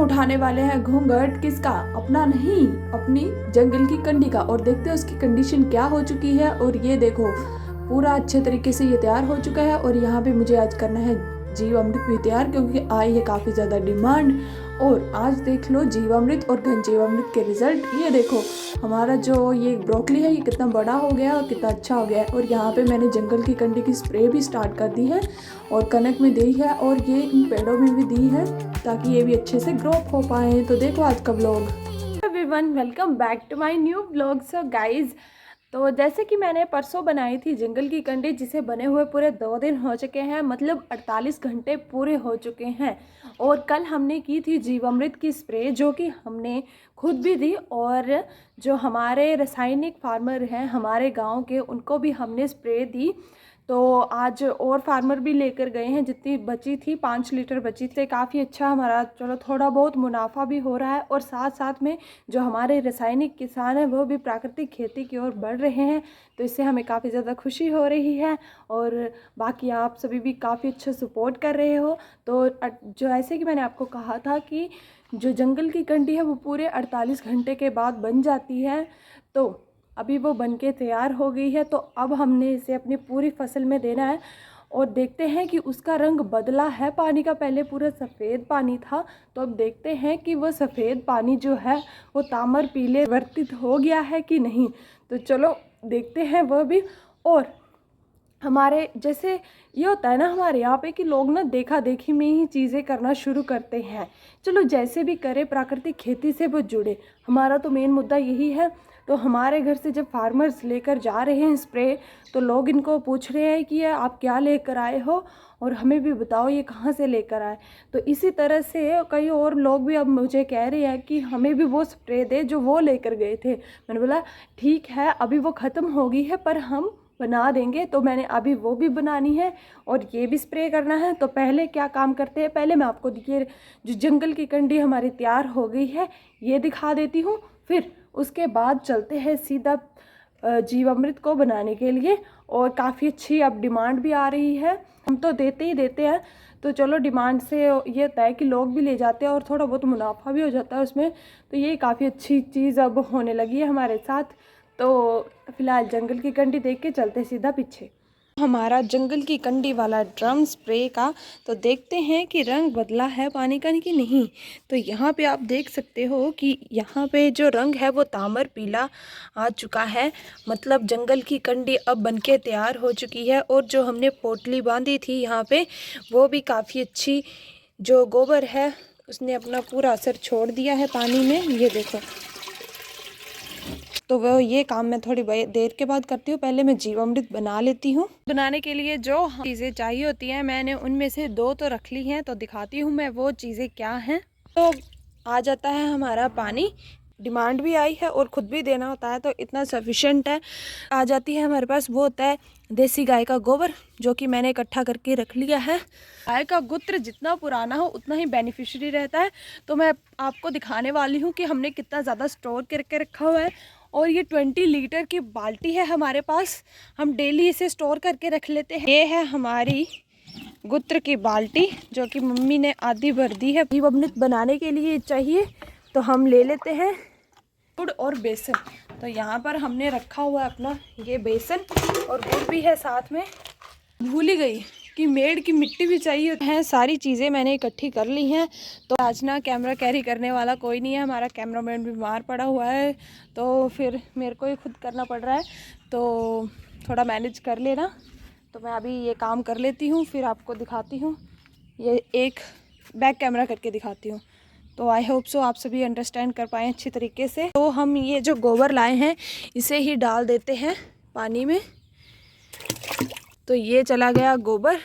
उठाने वाले हैं घूंघट किसका, अपना नहीं, अपनी जंगल की कंडी का। और देखते हैं उसकी कंडीशन क्या हो चुकी है। और ये देखो पूरा अच्छे तरीके से ये तैयार हो चुका है। और यहाँ पे मुझे आज करना है जीवामृत भी तैयार, क्योंकि आई है काफ़ी ज़्यादा डिमांड। और आज देख लो जीवामृत और घन जीवामृत के रिजल्ट। ये देखो हमारा जो ये ब्रोकली है ये कितना बड़ा हो गया और कितना अच्छा हो गया है। और यहाँ पे मैंने जंगल की कंडी की स्प्रे भी स्टार्ट कर दी है और कनक में दी है और ये इन पेड़ों में भी दी है ताकि ये भी अच्छे से ग्रो हो पाए। तो देखो आज का vlog. Everyone welcome back to my new vlog. So guys, तो जैसे कि मैंने परसों बनाई थी जंगल की कंडी, जिसे बने हुए पूरे 2 दिन हो चुके हैं, मतलब 48 घंटे पूरे हो चुके हैं। और कल हमने की थी जीवामृत की स्प्रे, जो कि हमने खुद भी दी और जो हमारे रासायनिक फार्मर हैं हमारे गांव के, उनको भी हमने स्प्रे दी। तो आज और फार्मर भी लेकर गए हैं, जितनी बची थी 5 लीटर बची थी। काफ़ी अच्छा हमारा चलो थोड़ा बहुत मुनाफा भी हो रहा है। और साथ साथ में जो हमारे रासायनिक किसान हैं वो भी प्राकृतिक खेती की ओर बढ़ रहे हैं, तो इससे हमें काफ़ी ज़्यादा खुशी हो रही है। और बाकी आप सभी भी काफ़ी अच्छा सपोर्ट कर रहे हो। तो जो ऐसे कि मैंने आपको कहा था कि जो जंगल की कंडी है वो पूरे 48 घंटे के बाद बन जाती है, तो अभी वो बनके तैयार हो गई है। तो अब हमने इसे अपनी पूरी फसल में देना है। और देखते हैं कि उसका रंग बदला है पानी का, पहले पूरा सफ़ेद पानी था, तो अब देखते हैं कि वो सफ़ेद पानी जो है वो तामर पीले वर्तित हो गया है कि नहीं। तो चलो देखते हैं वह भी। और हमारे जैसे ये होता है ना हमारे यहाँ पे कि लोग ना देखा देखी में ही चीज़ें करना शुरू करते हैं। चलो जैसे भी करें प्राकृतिक खेती से वो जुड़े, हमारा तो मेन मुद्दा यही है। तो हमारे घर से जब फार्मर्स लेकर जा रहे हैं स्प्रे, तो लोग इनको पूछ रहे हैं कि ये आप क्या लेकर आए हो और हमें भी बताओ ये कहाँ से लेकर आए। तो इसी तरह से कई और लोग भी अब मुझे कह रहे हैं कि हमें भी वो स्प्रे दे जो वो लेकर गए थे। मैंने बोला ठीक है, अभी वो ख़त्म हो गई है पर हम बना देंगे। तो मैंने अभी वो भी बनानी है और ये भी स्प्रे करना है। तो पहले क्या काम करते हैं, पहले मैं आपको देखिए जो जंगल की कंडी हमारी तैयार हो गई है ये दिखा देती हूँ, फिर उसके बाद चलते हैं सीधा जीवामृत को बनाने के लिए। और काफ़ी अच्छी अब डिमांड भी आ रही है, हम तो देते ही देते हैं। तो चलो डिमांड से ये होता है कि लोग भी ले जाते हैं और थोड़ा बहुत मुनाफा भी हो जाता है उसमें। तो ये काफ़ी अच्छी चीज़ अब होने लगी है हमारे साथ। तो फिलहाल जंगल की कंडी देख के चलते सीधा पीछे हमारा जंगल की कंडी वाला ड्रम स्प्रे का। तो देखते हैं कि रंग बदला है पानी का कि नहीं। तो यहाँ पे आप देख सकते हो कि यहाँ पे जो रंग है वो तामर पीला आ चुका है, मतलब जंगल की कंडी अब बनके तैयार हो चुकी है। और जो हमने पोटली बांधी थी यहाँ पे वो भी काफ़ी अच्छी, जो गोबर है उसने अपना पूरा असर छोड़ दिया है पानी में, ये देखो। तो वो ये काम मैं थोड़ी देर के बाद करती हूँ। पहले मैं जीवामृत बना लेती हूँ। बनाने के लिए जो चीज़ें चाहिए होती हैं मैंने उनमें से 2 तो रख ली हैं, तो दिखाती हूँ मैं वो चीज़ें क्या हैं। तो आ जाता है हमारा पानी, डिमांड भी आई है और ख़ुद भी देना होता है तो इतना सफिशेंट है। आ जाती है हमारे पास, वो होता है देसी गाय का गोबर, जो कि मैंने इकट्ठा करके रख लिया है। गाय का मूत्र जितना पुराना हो उतना ही बेनिफिशियरी रहता है। तो मैं आपको दिखाने वाली हूँ कि हमने कितना ज़्यादा स्टोर करके रखा हुआ है। और ये 20 लीटर की बाल्टी है हमारे पास, हम डेली इसे स्टोर करके रख लेते हैं। ये है हमारी मूत्र की बाल्टी, जो कि मम्मी ने आधी भर दी है। जीवामृत बनाने के लिए चाहिए तो हम ले लेते हैं गुड़ और बेसन। तो यहाँ पर हमने रखा हुआ है अपना ये बेसन, और गुड़ भी है साथ में। भूल ही गई कि मेड़ की मिट्टी भी चाहिए है। सारी चीज़ें मैंने इकट्ठी कर ली हैं। तो आज ना कैमरा कैरी करने वाला कोई नहीं है, हमारा कैमरामैन बीमार पड़ा हुआ है, तो फिर मेरे को ही खुद करना पड़ रहा है। तो थोड़ा मैनेज कर लेना। तो मैं अभी ये काम कर लेती हूँ, फिर आपको दिखाती हूँ। ये एक बैक कैमरा करके दिखाती हूँ। तो आई होप सो आप सभी अंडरस्टैंड कर पाएँ अच्छी तरीके से। तो हम ये जो गोबर लाए हैं इसे ही डाल देते हैं पानी में। तो ये चला गया गोबर।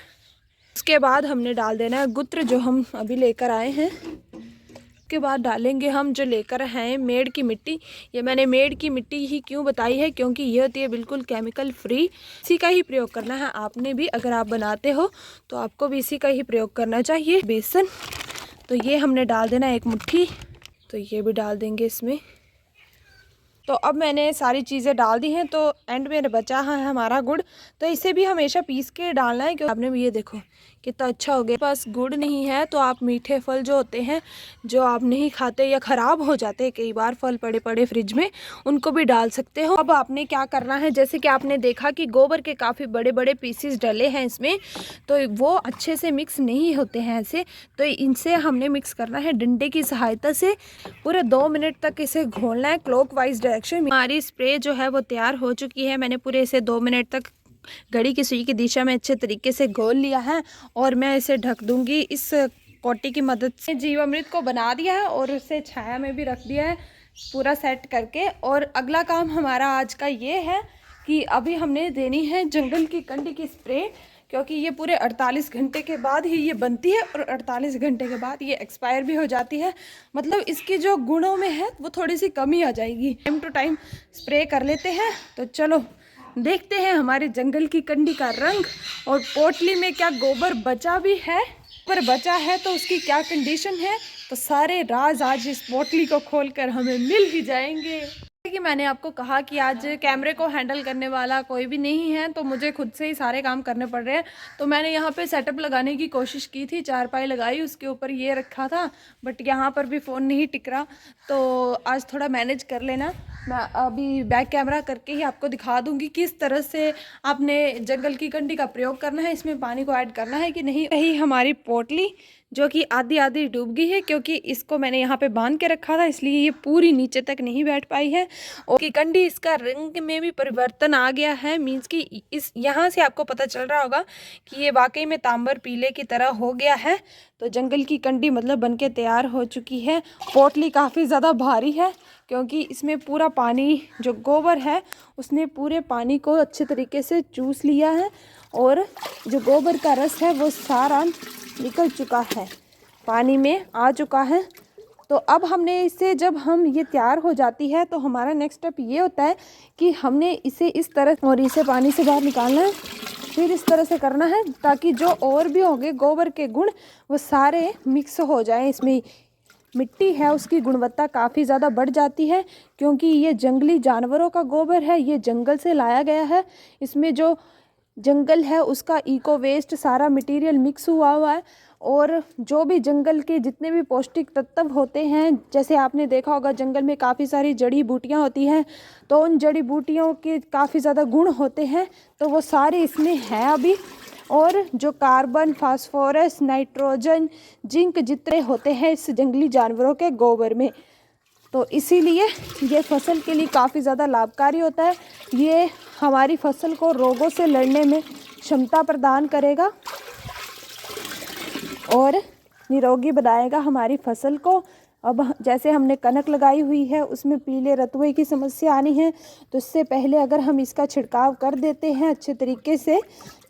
उसके बाद हमने डाल देना है मूत्र, जो हम अभी लेकर आए हैं। उसके बाद डालेंगे हम जो लेकर आए मेड़ की मिट्टी। ये मैंने मेड़ की मिट्टी ही क्यों बताई है, क्योंकि ये होती है बिल्कुल केमिकल फ्री। इसी का ही प्रयोग करना है आपने भी, अगर आप बनाते हो तो आपको भी इसी का ही प्रयोग करना चाहिए। बेसन, तो ये हमने डाल देना 1 मुट्ठी, तो ये भी डाल देंगे इसमें। तो अब मैंने सारी चीज़ें डाल दी हैं। तो एंड में बचा है हमारा गुड़, तो इसे भी हमेशा पीस के डालना है। क्योंकि आपने भी ये देखो कितना अच्छा हो गया। पास गुड़ नहीं है तो आप मीठे फल जो होते हैं जो आप नहीं खाते या ख़राब हो जाते हैं कई बार फल पड़े पड़े फ्रिज में, उनको भी डाल सकते हो। अब आपने क्या करना है, जैसे कि आपने देखा कि गोबर के काफ़ी बड़े बड़े पीसेस डले हैं इसमें, तो वो अच्छे से मिक्स नहीं होते हैं ऐसे, तो इनसे हमने मिक्स करना है डंडे की सहायता से। पूरे 2 मिनट तक इसे घोलना है क्लॉकवाइज डायरेक्शन। हमारी स्प्रे जो है वो तैयार हो चुकी है। मैंने पूरे इसे 2 मिनट तक घड़ी की सुई की दिशा में अच्छे तरीके से घोल लिया है और मैं इसे ढक दूंगी इस कोटी की मदद से। जीवामृत को बना दिया है और उसे छाया में भी रख दिया है पूरा सेट करके। और अगला काम हमारा आज का ये है कि अभी हमने देनी है जंगल की कंडी की स्प्रे, क्योंकि ये पूरे 48 घंटे के बाद ही ये बनती है और 48 घंटे के बाद ये एक्सपायर भी हो जाती है। मतलब इसके जो गुणों में है वो थोड़ी सी कमी आ जाएगी। टाइम टू टाइम स्प्रे कर लेते हैं। तो चलो देखते हैं हमारे जंगल की कंडी का रंग, और पोटली में क्या गोबर बचा भी है, पर बचा है तो उसकी क्या कंडीशन है, तो सारे राज आज इस पोटली को खोलकर हमें मिल ही जाएंगे। कि मैंने आपको कहा कि आज कैमरे को हैंडल करने वाला कोई भी नहीं है, तो मुझे खुद से ही सारे काम करने पड़ रहे हैं। तो मैंने यहाँ पे सेटअप लगाने की कोशिश की थी, चारपाई लगाई, उसके ऊपर ये रखा था, बट यहाँ पर भी फ़ोन नहीं टिक रहा, तो आज थोड़ा मैनेज कर लेना। मैं अभी बैक कैमरा करके ही आपको दिखा दूँगी किस तरह से आपने जंगल की कंडी का प्रयोग करना है, इसमें पानी को ऐड करना है कि नहीं। यही हमारी पोटली जो कि आधी आधी डूब गई है, क्योंकि इसको मैंने यहाँ पे बांध के रखा था, इसलिए ये पूरी नीचे तक नहीं बैठ पाई है। और की कंडी इसका रंग में भी परिवर्तन आ गया है, मीन्स कि इस यहाँ से आपको पता चल रहा होगा कि ये वाकई में तांबर पीले की तरह हो गया है। तो जंगल की कंडी मतलब बनके तैयार हो चुकी है। पोटली काफ़ी ज़्यादा भारी है क्योंकि इसमें पूरा पानी जो गोबर है उसने पूरे पानी को अच्छे तरीके से चूस लिया है, और जो गोबर का रस है वो सारा निकल चुका है, पानी में आ चुका है। तो अब हमने इसे, जब हम ये तैयार हो जाती है तो हमारा नेक्स्ट स्टेप ये होता है कि हमने इसे इस तरह, और इसे पानी से बाहर निकालना है, फिर इस तरह से करना है ताकि जो और भी होंगे गोबर के गुण वो सारे मिक्स हो जाएं। इसमें मिट्टी है उसकी गुणवत्ता काफ़ी ज़्यादा बढ़ जाती है, क्योंकि ये जंगली जानवरों का गोबर है, ये जंगल से लाया गया है। इसमें जो जंगल है उसका इको वेस्ट सारा मटेरियल मिक्स हुआ है, और जो भी जंगल के जितने भी पौष्टिक तत्व होते हैं, जैसे आपने देखा होगा जंगल में काफ़ी सारी जड़ी बूटियां होती हैं, तो उन जड़ी बूटियों के काफ़ी ज़्यादा गुण होते हैं, तो वो सारे इसमें हैं अभी। और जो कार्बन, फास्फोरस, नाइट्रोजन, जिंक जितने होते हैं इस जंगली जानवरों के गोबर में, तो इसीलिए ये फसल के लिए काफ़ी ज़्यादा लाभकारी होता है। ये हमारी फसल को रोगों से लड़ने में क्षमता प्रदान करेगा और निरोगी बनाएगा हमारी फसल को। अब जैसे हमने कनक लगाई हुई है उसमें पीले रतुए की समस्या आनी है, तो इससे पहले अगर हम इसका छिड़काव कर देते हैं अच्छे तरीके से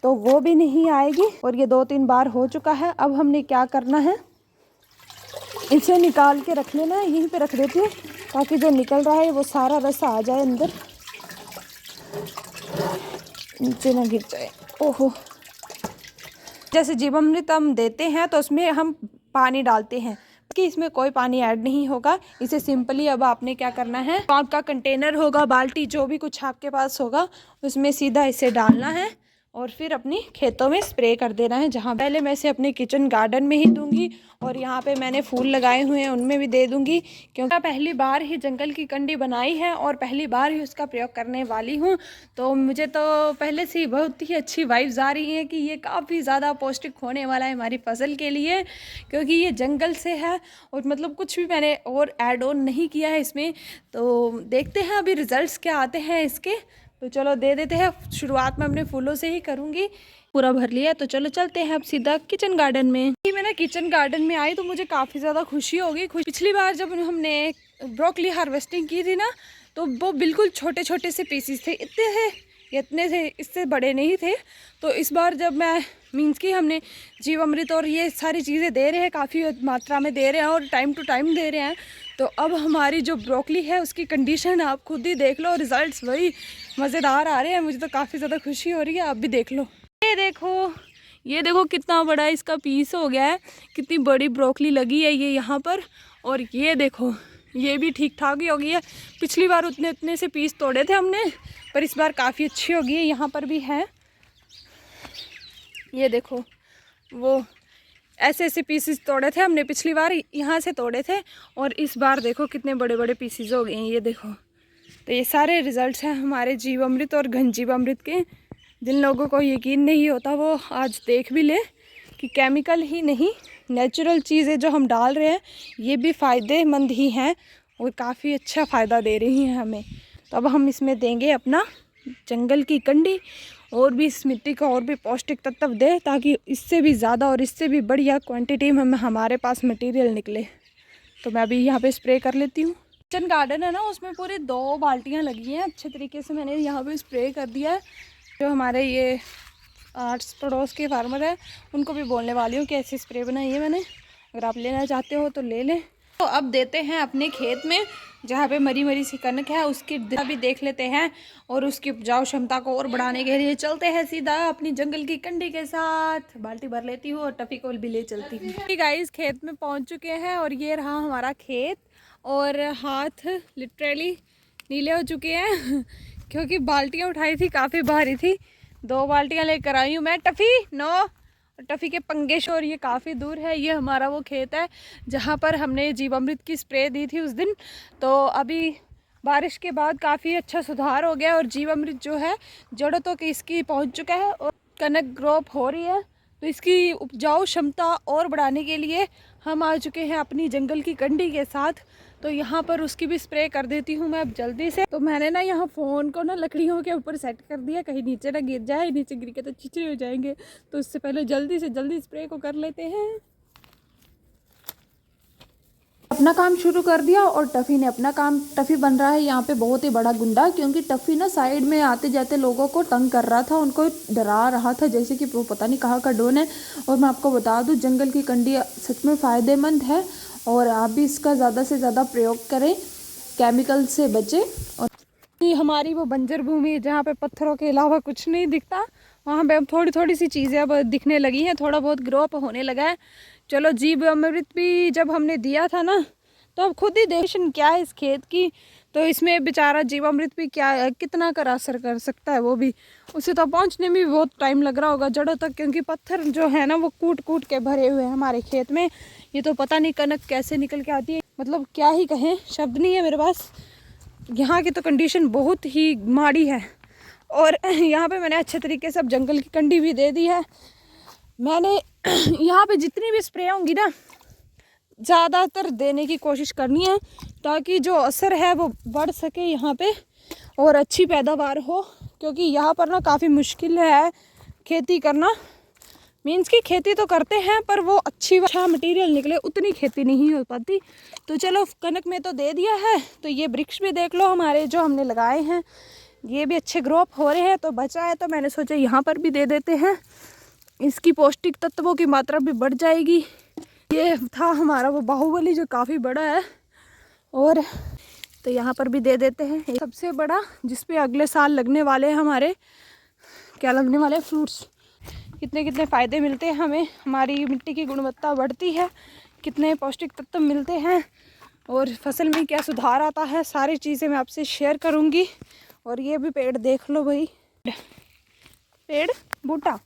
तो वो भी नहीं आएगी। और ये 2-3 बार हो चुका है। अब हमने क्या करना है, इसे निकाल के रख लेना है, यहीं पे रख देती हूँ ताकि जो निकल रहा है वो सारा रस आ जाए अंदर, नीचे ना गिर जाए। ओहो, जैसे जीवामृत हम देते हैं तो उसमें हम पानी डालते हैं कि इसमें कोई पानी ऐड नहीं होगा। इसे सिंपली अब आपने क्या करना है, तो आपका कंटेनर होगा, बाल्टी, जो भी कुछ आपके पास होगा, उसमें सीधा इसे डालना है और फिर अपनी खेतों में स्प्रे कर देना है। जहाँ पहले मैं इसे अपने किचन गार्डन में ही दूंगी, और यहाँ पे मैंने फूल लगाए हुए हैं उनमें भी दे दूंगी, क्योंकि पहली बार ही जंगल की कंडी बनाई है और पहली बार ही उसका प्रयोग करने वाली हूँ। तो मुझे तो पहले से ही बहुत ही अच्छी वाइब्स आ रही हैं कि ये काफ़ी ज़्यादा पौष्टिक होने वाला है हमारी फसल के लिए, क्योंकि ये जंगल से है और मतलब कुछ भी मैंने और ऐड ऑन नहीं किया है इसमें। तो देखते हैं अभी रिजल्ट्स क्या आते हैं इसके। तो चलो दे देते हैं। शुरुआत में अपने फूलों से ही करूँगी। पूरा भर लिया, तो चलो चलते हैं अब सीधा किचन गार्डन में। मैं ना किचन गार्डन में आई तो मुझे काफ़ी ज़्यादा खुशी हो गई। पिछली बार जब हमने ब्रोकली हार्वेस्टिंग की थी ना, तो वो बिल्कुल छोटे छोटे से पीसीस थे, इतने थे, इससे बड़े नहीं थे। तो इस बार जब मैं मीन्स कि हमने जीवामृत और ये सारी चीज़ें दे रहे हैं, काफ़ी मात्रा में दे रहे हैं और टाइम टू टाइम दे रहे हैं, तो अब हमारी जो ब्रोकली है उसकी कंडीशन आप खुद ही देख लो। रिजल्ट्स वही मज़ेदार आ रहे हैं, मुझे तो काफ़ी ज़्यादा खुशी हो रही है। आप भी देख लो। ये देखो कितना बड़ा इसका पीस हो गया है, कितनी बड़ी ब्रोकली लगी है ये यहाँ पर। और ये देखो ये भी ठीक ठाक ही हो गई है। पिछली बार उतने से पीस तोड़े थे हमने, पर इस बार काफ़ी अच्छी हो गई है। यहाँ पर भी है, ये देखो वो ऐसे ऐसे पीसेस तोड़े थे हमने पिछली बार, यहाँ से तोड़े थे, और इस बार देखो कितने बड़े बड़े पीसेस हो गए हैं, ये देखो। तो ये सारे रिजल्ट्स हैं हमारे जीवामृत और घन जीवामृत के। जिन लोगों को यकीन नहीं होता वो आज देख भी ले कि केमिकल ही नहीं, नेचुरल चीज़ें जो हम डाल रहे हैं ये भी फ़ायदेमंद ही हैं और काफ़ी अच्छा फ़ायदा दे रही हैं हमें। तो अब हम इसमें देंगे अपना जंगल की कंडी, और भी इस मिट्टी को और भी पौष्टिक तत्व दे, ताकि इससे भी ज़्यादा और इससे भी बढ़िया क्वांटिटी में हमारे पास मटेरियल निकले। तो मैं अभी यहाँ पे स्प्रे कर लेती हूँ। किचन गार्डन है ना, उसमें पूरे 2 बाल्टियाँ लगी हैं, अच्छे तरीके से मैंने यहाँ पे स्प्रे कर दिया है। जो हमारे ये आस पड़ोस के फार्मर है उनको भी बोलने वाली हूँ कि ऐसी स्प्रे बनाई है मैंने, अगर आप लेना चाहते हो तो ले लें। तो अब देते हैं अपने खेत में जहाँ पे मरी मरी सी कनक है उसकी भी देख लेते हैं, और उसकी उपजाऊ क्षमता को और बढ़ाने के लिए चलते हैं सीधा अपनी जंगल की कंडी के साथ। बाल्टी भर लेती हूँ और टफी को भी ले चलती हूँ। गाइस खेत में पहुँच चुके हैं और ये रहा हमारा खेत, और हाथ लिटरली नीले हो चुके हैं क्योंकि बाल्टियाँ उठाई थी, काफ़ी भारी थी। 2 बाल्टियाँ लेकर आई हूँ मैं। टफ़ी नो, टफ़ी के पंगेश, और ये काफ़ी दूर है। ये हमारा वो खेत है जहाँ पर हमने जीवामृत की स्प्रे दी थी उस दिन। तो अभी बारिश के बाद काफ़ी अच्छा सुधार हो गया और जीवामृत जो है जड़ों तक इसकी पहुँच चुका है और कनक ग्रोप हो रही है। तो इसकी उपजाऊ क्षमता और बढ़ाने के लिए हम आ चुके हैं अपनी जंगल की कंडी के साथ। तो यहाँ पर उसकी भी स्प्रे कर देती हूँ मैं अब जल्दी से। तो मैंने ना यहाँ फ़ोन को ना लकड़ियों के ऊपर सेट कर दिया, कहीं नीचे ना गिर जाए, नीचे गिर के तो चिचड़े हो जाएंगे। तो उससे पहले जल्दी से जल्दी स्प्रे को कर लेते हैं। अपना काम शुरू कर दिया और टफ़ी ने अपना काम। टफ़ी बन रहा है यहाँ पे बहुत ही बड़ा गुंडा, क्योंकि टफ़ी ना साइड में आते जाते लोगों को तंग कर रहा था, उनको डरा रहा था जैसे कि वो पता नहीं कहाँ का डोन है। और मैं आपको बता दूँ जंगल की कंडी सच में फ़ायदेमंद है और आप भी इसका ज़्यादा से ज़्यादा प्रयोग करें, केमिकल से बचें। और हमारी वो बंजर भूमि जहाँ पे पत्थरों के अलावा कुछ नहीं दिखता, वहाँ पे अब थोड़ी थोड़ी सी चीज़ें अब दिखने लगी हैं, थोड़ा बहुत ग्रो अप होने लगा है। चलो जीवामृत भी जब हमने दिया था ना, तो अब खुद ही देखो क्या है इस खेत की। तो इसमें बेचारा जीवामृत भी क्या कितना कर असर कर सकता है, वो भी उसे तो पहुंचने में भी बहुत टाइम लग रहा होगा जड़ों तक, क्योंकि पत्थर जो है ना वो कूट कूट के भरे हुए हैं हमारे खेत में। ये तो पता नहीं कनक कैसे निकल के आती है, मतलब क्या ही कहें, शब्द नहीं है मेरे पास। यहाँ की तो कंडीशन बहुत ही माड़ी है। और यहाँ पे मैंने अच्छे तरीके से अब जंगल की कंडी भी दे दी है। मैंने यहाँ पे जितनी भी स्प्रे होंगी ना ज़्यादातर देने की कोशिश करनी है, ताकि जो असर है वो बढ़ सके यहाँ पे और अच्छी पैदावार हो। क्योंकि यहाँ पर ना काफ़ी मुश्किल है खेती करना, मीन्स की खेती तो करते हैं पर वो अच्छा मटेरियल निकले उतनी खेती नहीं हो पाती। तो चलो कनक में तो दे दिया है, तो ये वृक्ष भी देख लो हमारे जो हमने लगाए हैं, ये भी अच्छे ग्रो अप हो रहे हैं। तो बचा है तो मैंने सोचा यहाँ पर भी दे देते हैं, इसकी पौष्टिक तत्वों की मात्रा भी बढ़ जाएगी। ये था हमारा वो बाहुबली जो काफ़ी बड़ा है, और तो यहाँ पर भी दे देते हैं सबसे बड़ा, जिसपे अगले साल लगने वाले हैं हमारे क्या लगने वाले फ्रूट्स। कितने कितने फ़ायदे मिलते हैं हमें, हमारी मिट्टी की गुणवत्ता बढ़ती है, कितने पौष्टिक तत्व मिलते हैं और फसल में क्या सुधार आता है, सारी चीज़ें मैं आपसे शेयर करूँगी। और ये भी पेड़ देख लो भाई, पेड़ बूटा,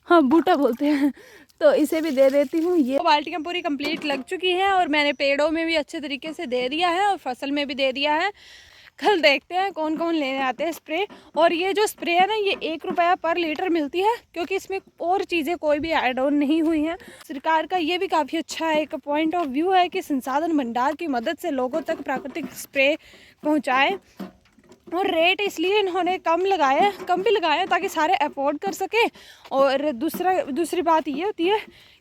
हाँ बूटा बोलते हैं, तो इसे भी दे देती हूँ। ये बाल्टियाँ पूरी कंप्लीट लग चुकी हैं और मैंने पेड़ों में भी अच्छे तरीके से दे दिया है और फसल में भी दे दिया है। कल देखते हैं कौन कौन लेने आते हैं स्प्रे। और ये जो स्प्रे है ना ये 1 रुपया पर लीटर मिलती है, क्योंकि इसमें और चीज़ें कोई भी ऐड ऑन नहीं हुई हैं। सरकार का ये भी काफ़ी अच्छा एक पॉइंट ऑफ व्यू है कि संसाधन भंडार की मदद से लोगों तक प्राकृतिक स्प्रे पहुँचाए। और रेट इसलिए इन्होंने कम भी लगाया ताकि सारे अफोर्ड कर सके। और दूसरी बात ये होती है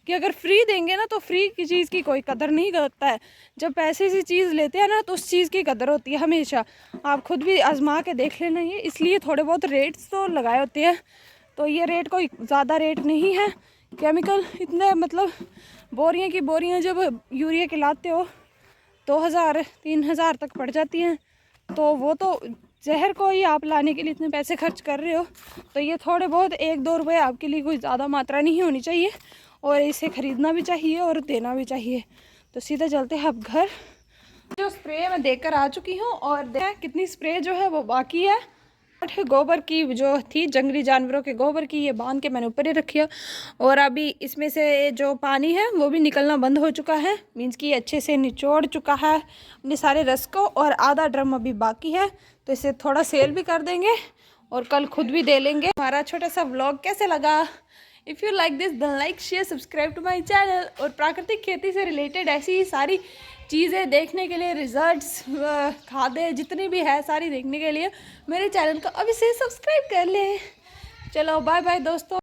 कि अगर फ्री देंगे ना तो फ्री की चीज़ की कोई कदर नहीं करता है। जब पैसे से चीज़ लेते हैं ना तो उस चीज़ की कदर होती है हमेशा। आप खुद भी आजमा के देख लेना, ये इसलिए थोड़े बहुत रेट्स तो लगाए होते हैं। तो ये रेट कोई ज़्यादा रेट नहीं है। केमिकल इतने मतलब बोरियां की बोरियां जब यूरिया के लाते हो 2000-3000 तक पड़ जाती हैं, तो वो तो जहर को ही आप लाने के लिए इतने पैसे खर्च कर रहे हो। तो ये थोड़े बहुत 1-2 रुपये आपके लिए कोई ज़्यादा मात्रा नहीं होनी चाहिए, और इसे ख़रीदना भी चाहिए और देना भी चाहिए। तो सीधा चलते हैं अब घर। जो स्प्रे मैं देकर आ चुकी हूँ और कितनी स्प्रे जो है वो बाकी है। गोबर की जो थी, जंगली जानवरों के गोबर की, ये बांध के मैंने ऊपर ही रखी है। और अभी इसमें से जो पानी है वो भी निकलना बंद हो चुका है, मीन्स कि अच्छे से निचोड़ चुका है अपने सारे रस को। और आधा ड्रम अभी बाकी है, तो इसे थोड़ा सेल भी कर देंगे और कल खुद भी दे लेंगे। हमारा छोटा सा व्लॉग कैसे लगा? If you like this then like share subscribe to my channel. और प्राकृतिक खेती से रिलेटेड ऐसी ही सारी चीज़ें देखने के लिए, रिजल्ट्स, खादें जितनी भी है सारी देखने के लिए मेरे चैनल को अभी से सब्सक्राइब कर ले। चलो बाय बाय दोस्तों।